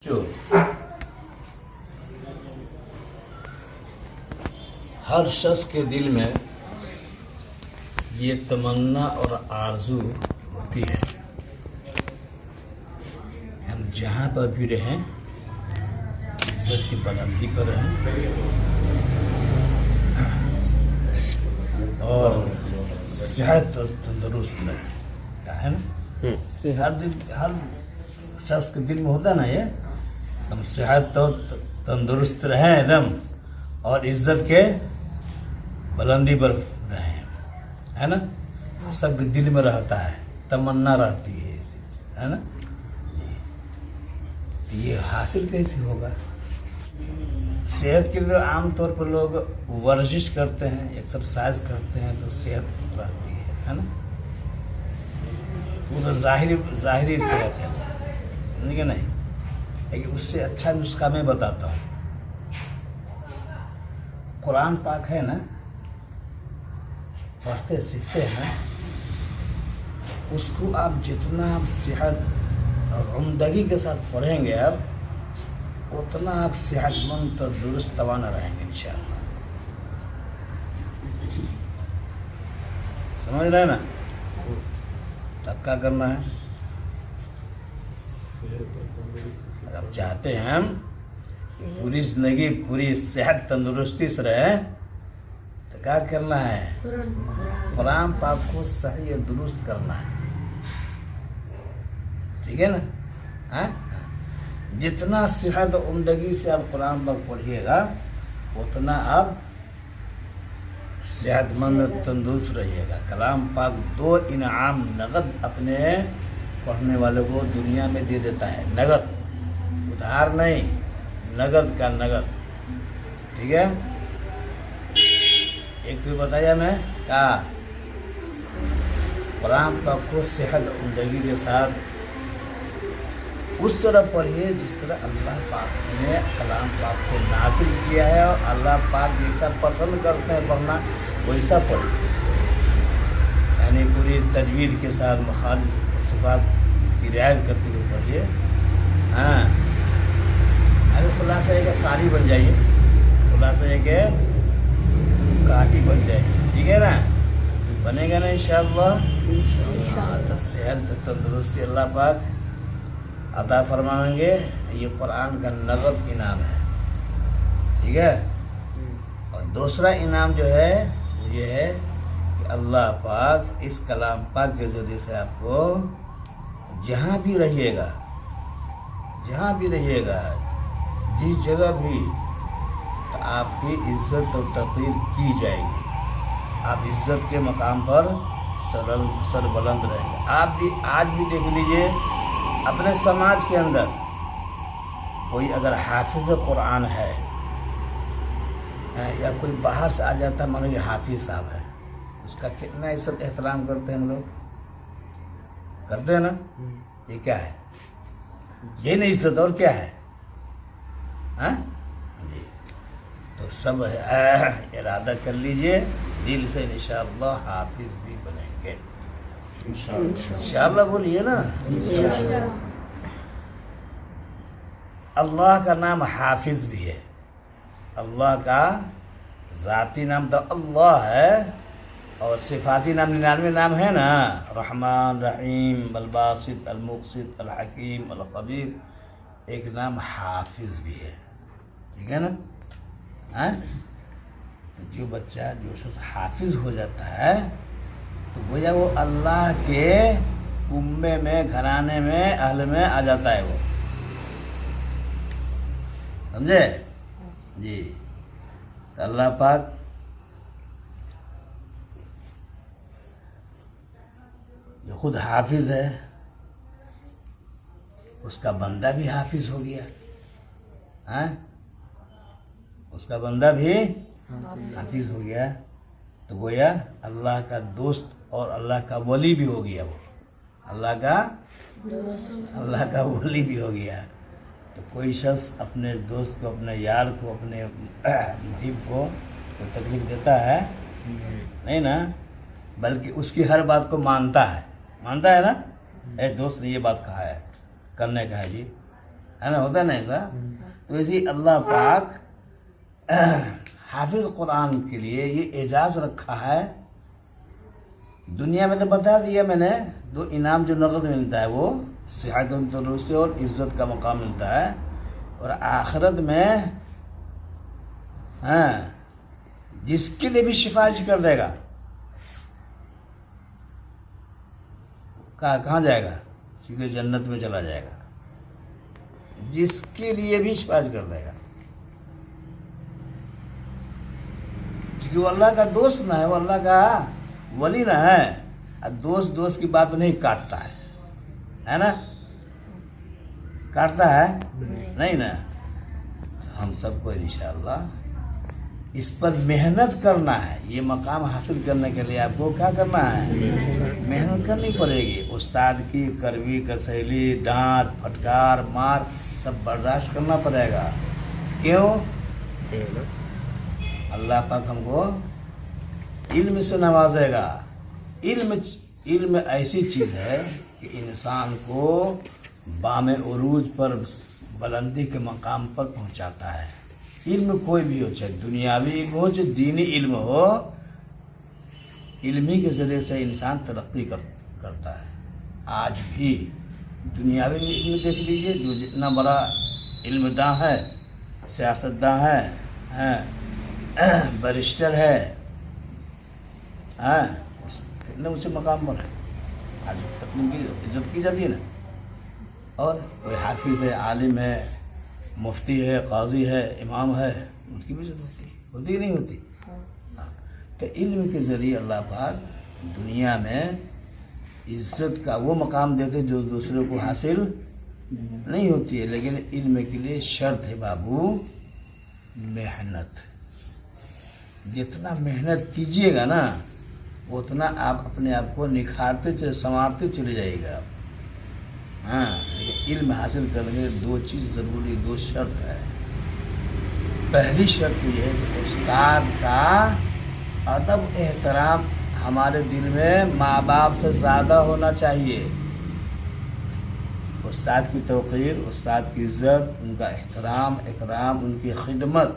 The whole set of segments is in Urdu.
جو ہر شخص کے دل میں یہ تمنا اور آرزو ہوتی ہے، ہم جہاں پر بھی رہیں عزت کی بلندی پر رہیں اور صحت اور تندرست رہیں، کیا ہے نا؟ ہر شخص کے دل میں ہوتا نا یہ، ہم صحت اور تندرست رہیں ایک دم اور عزت کے بلندی پر رہیں، ہے نا؟ سب کے دل میں رہتا ہے، تمنا رہتی ہے نا؟ یہ حاصل کیسے ہوگا؟ صحت کے لیے عام طور پر لوگ ورزش کرتے ہیں، ایکسرسائز کرتے ہیں تو صحت رہتی ہے نا؟ وہ تو ظاہری صحت ہے، کہ نہیں؟ لیکن اس سے اچھا نسخہ میں بتاتا ہوں، قرآن پاک ہے نا، پڑھتے سیکھتے ہیں، اس کو آپ جتنا آپ صحت اور عمدگی کے ساتھ پڑھیں گے آپ اتنا آپ صحت مند تندرست توانا رہیں گے انشاءاللہ، سمجھ رہے ہیں نا؟ تب کیا کرنا ہے؟ اگر چاہتے ہیں ہم پوری زندگی پوری صحت تندرستی سے رہے تو کیا کرنا ہے؟ قرآن پاک کو صحیح درست کرنا ہے، ٹھیک ہے نا؟ جتنا صحت و عمدگی سے آپ قرآن پاک پڑھیے گا اتنا آپ صحت مند تندرست رہیے گا۔ کلام پاک 2 انعام نقد اپنے پڑھنے والوں کو دنیا میں دے دیتا ہے، نقد، ادھار نہیں، نقد کا نقد، ٹھیک ہے؟ ایک تو بتایا میں کہا قرآن پاک کو صحت عمدگی کے ساتھ اس طرح پڑھیے جس طرح اللہ پاک نے کلام پاک کو نازل کیا ہے اور اللہ پاک جیسا پسند کرتے ہیں پڑھنا ویسا پڑھیے، یعنی پوری تجوید کے ساتھ مخالف صفات کی رعایت کرتے ہوئے پڑھیے۔ ارے خلاصہ ہے کہ قاری بن جائیے، خلاصہ ہے کہ قاری بن جائیے، ٹھیک ہے نا؟ بنے گا نا انشاءاللہ؟ تو صحت تندرستی اللہ پاک عطا فرمائیں گے، یہ قرآن کا نقد انعام ہے، ٹھیک ہے؟ اور دوسرا انعام جو ہے وہ یہ ہے کہ اللہ پاک اس کلام پاک کے ذریعے سے آپ کو جہاں بھی رہیے گا جس جگہ بھی آپ کی عزت اور تقریر کی جائے گی، آپ عزت کے مقام پر سر بلند رہیں گے۔ آپ بھی آج بھی دیکھ لیجئے اپنے سماج کے اندر کوئی اگر حافظ قرآن ہے یا کوئی باہر سے آ جاتا ہے، مانو یہ حافظ صاحب ہے، اس کا کتنا عزت احترام کرتے ہیں ہم لوگ، کرتے ہیں نا؟ یہ کیا ہے؟ یہ نہیں عزت اور کیا ہے؟ جی تو سب ارادہ کر لیجئے دل سے انشاءاللہ حافظ بھی بنیں گے انشاءاللہ، بولیے نا۔ اللہ کا نام حافظ بھی ہے، اللہ کا ذاتی نام تو اللہ ہے اور صفاتی نام 99 نام ہے نا، رحمان، رحیم، الباسط، المقسط، الحکیم، الخبیر، ایک نام حافظ بھی ہے، ٹھیک ہے نا؟ جو بچہ جو شخص حافظ ہو جاتا ہے تو گویا وہ اللہ کے کنبے میں، گھرانے میں، اہل میں آ جاتا ہے، وہ سمجھے جی؟ تو اللہ پاک جو خود حافظ ہے اس کا بندہ بھی حافظ ہو گیا، اس کا بندہ بھی حافظ ہو گیا، تو گویا اللہ کا دوست اور اللہ کا ولی بھی ہو گیا، وہ اللہ کا ولی بھی ہو گیا۔ تو کوئی شخص اپنے دوست کو، اپنے یار کو، اپنے محب کو کوئی تکلیف دیتا ہے نہیں نا، بلکہ اس کی ہر بات کو مانتا ہے نا، اے دوست نے یہ بات کہا ہے، کرنے کا ہے جی، ہے نا, ہوتا ہے نا ایسا. تو اسی اللہ پاک حافظ قرآن کے لیے یہ اعزاز رکھا ہے. دنیا میں تو بتا دیا میں نے, 2 انعام جو نقد ملتا ہے وہ صحت و تندرستی اور عزت کا مقام ملتا ہے, اور آخرت میں جس کے لیے بھی سفارش کر دے گا کہاں جائے گا, سیدھے جنت میں چلا جائے گا. جس کے لیے بھی سفارش کر دے گا, کیونکہ وہ اللہ کا دوست نہ ہے, وہ اللہ کا ولی نہ ہے. دوست کی بات نہیں کاٹتا ہے نا, کاٹتا ہے نہیں نا. ہم سب کو انشاءاللہ اس پر محنت کرنا ہے. یہ مقام حاصل کرنے کے لیے آپ کو کیا کرنا ہے, محنت کرنی پڑے گی. استاد کی کڑوی کسیلی ڈانٹ پھٹکار مار سب برداشت کرنا پڑے گا. کیوں؟ اللہ پاک ہم کو علم سے نوازے گا. علم ایسی چیز ہے کہ انسان کو بام عروج پر بلندی کے مقام پر پہنچاتا ہے. علم کوئی بھی ہو, چاہے دنیاوی علم ہو چاہے دینی علم ہو, علم ہی کے ذریعے سے انسان ترقی کرتا ہے. آج بھی دنیاوی علم دیکھ لیجئے, جو جتنا بڑا علم داں ہے, سیاست داں ہے, بیرسٹر ہے, کتنے اونچے مقام پر ہے, آج تک ان کی عزت کی جاتی ہے نا. اور کوئی حافظ ہے, عالم ہے, مفتی ہے, قاضی ہے, امام ہے, ان کی بھی عزت ہوتی نہیں ہوتی. تو علم کے ذریعے اللہ پاک دنیا میں عزت کا وہ مقام دیتے جو دوسروں کو حاصل نہیں ہوتی ہے. لیکن علم کے لیے شرط ہے بابو, محنت. جتنا محنت کیجیے گا نا اتنا آپ اپنے آپ کو نکھارتے چلے, سنوارتے چلے جائے گا. علم حاصل کرنے کے 2 چیز ضروری, 2 شرط ہے. پہلی شرط یہ ہے کہ استاد کا ادب احترام ہمارے دل میں ماں باپ سے زیادہ ہونا چاہیے. استاد کی توقیر, استاد کی عزت, ان کا احترام اکرام, ان کی خدمت,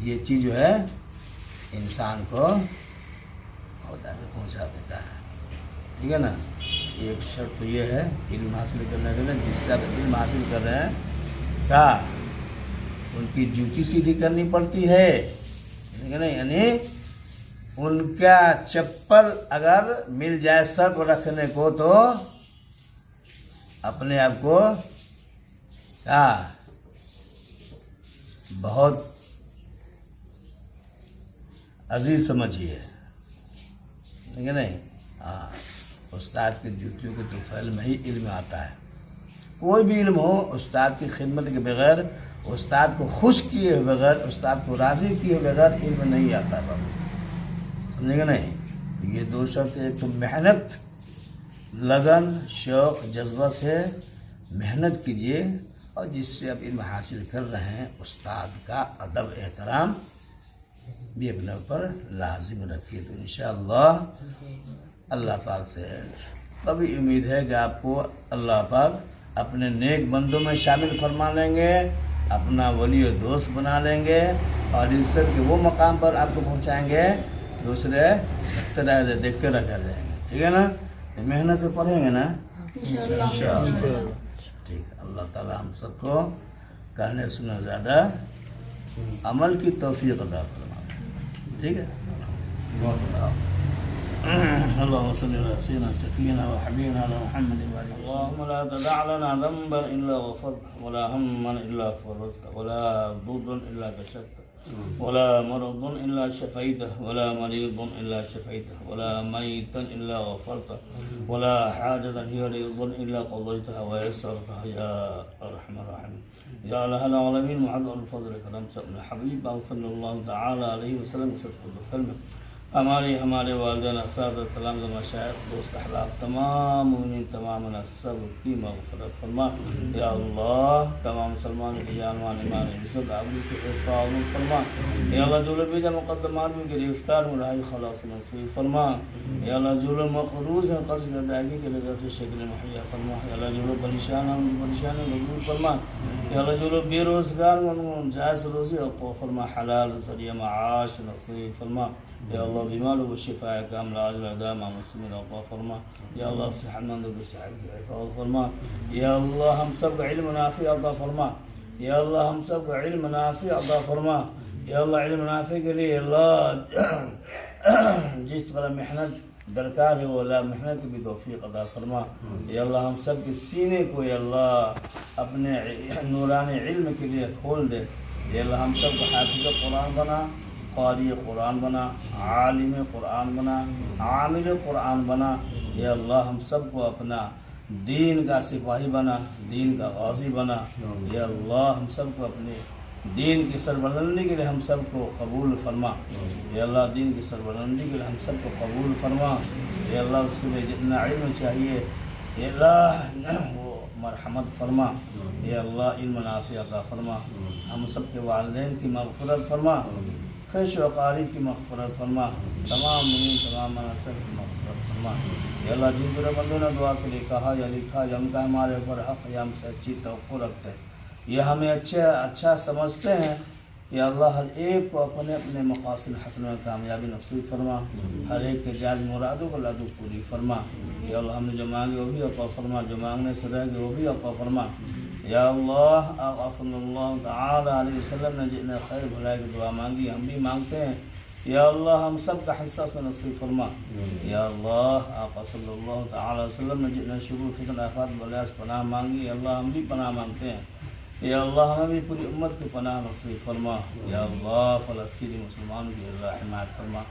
یہ چیز جو ہے انسان کو عہدہ تک پہنچا دیتا ہے. ٹھیک ہے نا. ایک شرط تو یہ ہے علم حاصل کرنے کے لیے, جس سے آپ علم حاصل کر رہے ہیں کیا ان کی ڈیوٹی سیدھی کرنی پڑتی ہے. ٹھیک ہے نا, یعنی ان کا چپل اگر مل جائے سر کو رکھنے کو تو اپنے آپ کو کیا بہت عزیز سمجھیے. ٹھیک ہے نہیں. استاد کی ڈیوٹیوں کے توفیل میں ہی علم آتا ہے. کوئی بھی علم ہو, استاد کی خدمت کے بغیر, استاد کو خوش کیے بغیر, استاد کو راضی کیے بغیر علم نہیں آتا بابو. سمجھے گا نہیں. یہ 2 شرط, ایک تو محنت, لگن, شوق, جذبہ سے محنت کیجیے, اور جس سے آپ علم حاصل کر رہے ہیں استاد کا ادب احترام بھی اپنے اوپر لازم رکھیے. تو انشاءاللہ اللہ پاک سے کبھی امید ہے کہ آپ کو اللہ پاک اپنے نیک بندوں میں شامل فرما لیں گے, اپنا ولی و دوست بنا لیں گے, اور عزت کے وہ مقام پر آپ کو پہنچائیں گے دوسرے دیکھتے رہ کر جائیں گے. ٹھیک ہے نا. محنت سے پڑھیں گے نا انشاءاللہ. ٹھیک. اللہ تعالی ہم سب کو کہنے سننے زیادہ عمل کی توفیق عطا فرمائے. ٹھیک ہے. اللهم صل على سيدنا شفيعنا وحبيبنا محمد وعلى اله. اللهم لا تدع لنا ذنبا الا غفرته, ولا هما الا فرجته, ولا ضرا الا كشفته, ولا مرضا الا شفيته, ولا مريض الا شفيته, ولا ميتا الا غفرته, ولا حاجة هي رضا الا قضيتها ويسرتها يا ارحم الراحمين. يا اله العالمين محمد الفضل الكرام سيدنا الحبيب صلى الله تعالى عليه وسلم. صدق الفلم ہمارے والدین اساتذہ تلامذہ مشائخ دوست احباب تمام مومنین تمام الناس سب کی مغفرت فرما یا اللہ. تمام مسلمان کی جانوان ایمان عزت آبرو کی حفاظت فرما یا اللہ. جو لوگ مقدمات میں گرفتار میں رہائی خلاص نصیب فرما یا اللہ. جو لوگ مقروض ہیں قرض کی ادائیگی کے لیے شکل مہیا فرما یا اللہ. جو لوگ پریشان ہیں ان کی پریشانی مقبول فرما یا اللہ. جو لوگ بے روزگار ان جائز روزی عطا فرما حلال ذریعہ معاش نصیب فرما یا اللہ. بیماروں کو شفا کاملہ عاجلہ دائمہ مسلمین عطا فرما یا اللہ. صحت مندوں کو صحت کی حفاظت فرما یا اللہ. ہم سب کو علم نافع عطا فرما یا اللہ. ہم سب کو علم نافع عطا فرما یا اللہ. علم نافع کے لیے اللہ جس طرح محنت درکار ہے وہ اللہ محنت کی بھی توفیق عطا فرما یا اللہ. ہم سب کے سینے کو یا اللہ اپنے نورانی علم کے لیے کھول دے یا اللہ. ہم سب کو حافظ قرآن بنا، قاری قرآن بنا، عالم قرآن بنا، عامل قرآن بنا یا اللہ. ہم سب کو اپنا دین کا سپاہی بنا، دین کا غازی بنا یا اللہ. ہم سب کو اپنے دین کی سربلندی کے لیے ہم سب کو قبول فرما یا اللہ. دین کی سربلندی کے لیے ہم سب کو قبول فرما یا اللہ. اس کے لیے جتنا علم چاہیے یا اللہ وہ مرحمت فرما یا اللہ. علم نافع عطا فرما. ہم سب کے والدین کی مغفرت فرما، خیش و قاری کی مغفرت فرما، تمام مومنین تمام مناصر کی مغفرت فرما یا اللہ. جن پورے بندوں نے دعا کے لیے کہا یا لکھا یا ان کا ہمارے اوپر حق یا ہم سے اچھی توقع رکھتے ہیں یا ہمیں اچھا سمجھتے ہیں یا اللہ. ہر ایک کو اپنے اپنے مقاصد حسن میں کامیابی نصیب فرما. ہر ایک کے جائز مرادوں کو اللہ پوری فرما یا اللہ. ہم نے جو مانگے وہ بھی عطا فرما، جو مانگنے سے رہ گئے وہ بھی عطا فرما یا اللہ. آقا صلی اللہ تعالی علیہ وسلم نے جتنے خیر بھلائی کی دعا مانگی ہم بھی مانگتے ہیں یا اللہ. ہم سب کا حصہ میں نصیب فرما یا اللہ. آقا صلی اللہ تعالی علیہ وسلم نے جتنے شرور فتن آفات بلایا سے پناہ مانگی یا اللہ. ہم بھی پناہ مانگتے ہیں یا اللہ. ہمیں بھی پوری امت کی پناہ نصیب فرما یا اللہ. فلسطینی مسلمانوں کی اللہ حمایت فرما،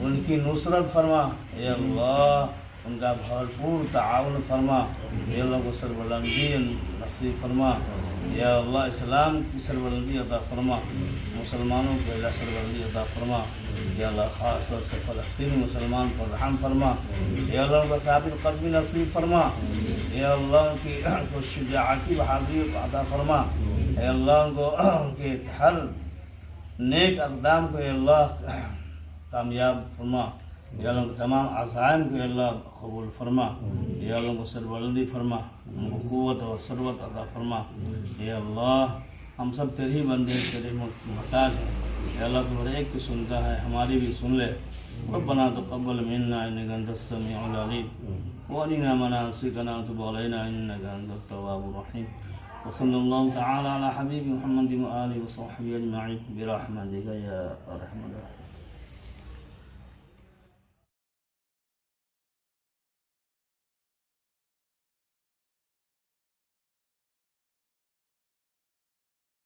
ان کی نصرت فرما یا اللہ. ان کا بھرپور تعاون فرما یا اللہ. کو سربلندی نصیب فرما یا اللہ. اسلام کی سربلندی عطا فرما، مسلمانوں کو اللہ سربلندی عطا فرما یا اللہ. خاص طور سے فلسطینی مسلمان پر رحم فرما یا اللہ. ان کو ثابت قدمی نصیب فرما یا اللہ. ان کی کو شجاعتی بہادری عطا فرما یا اللہ. ان کو ان کے ہر نیک اقدام کو یا اللہ کامیاب فرما یا اللہ. ان کے تمام عزائم کو یا اللہ قبول فرما یا اللہ. ان کو سربلندی فرما، ان کو قوت اور ثروت عطا فرما یا اللہ. ہم سب تیرے ہی بندے، تیرے محتاج ہیں یا اللہ. تو ہر ایک کی سنتا ہے، ہماری بھی سن لے. ربنا تقبل منا انك انت السميع العليم وارنا مناسكنا وتب علينا انك انت التواب الرحيم. وصلى الله تعالى على حبيب محمد وآله وصحبه اجمعين برحمتك يا ارحم الراحمين.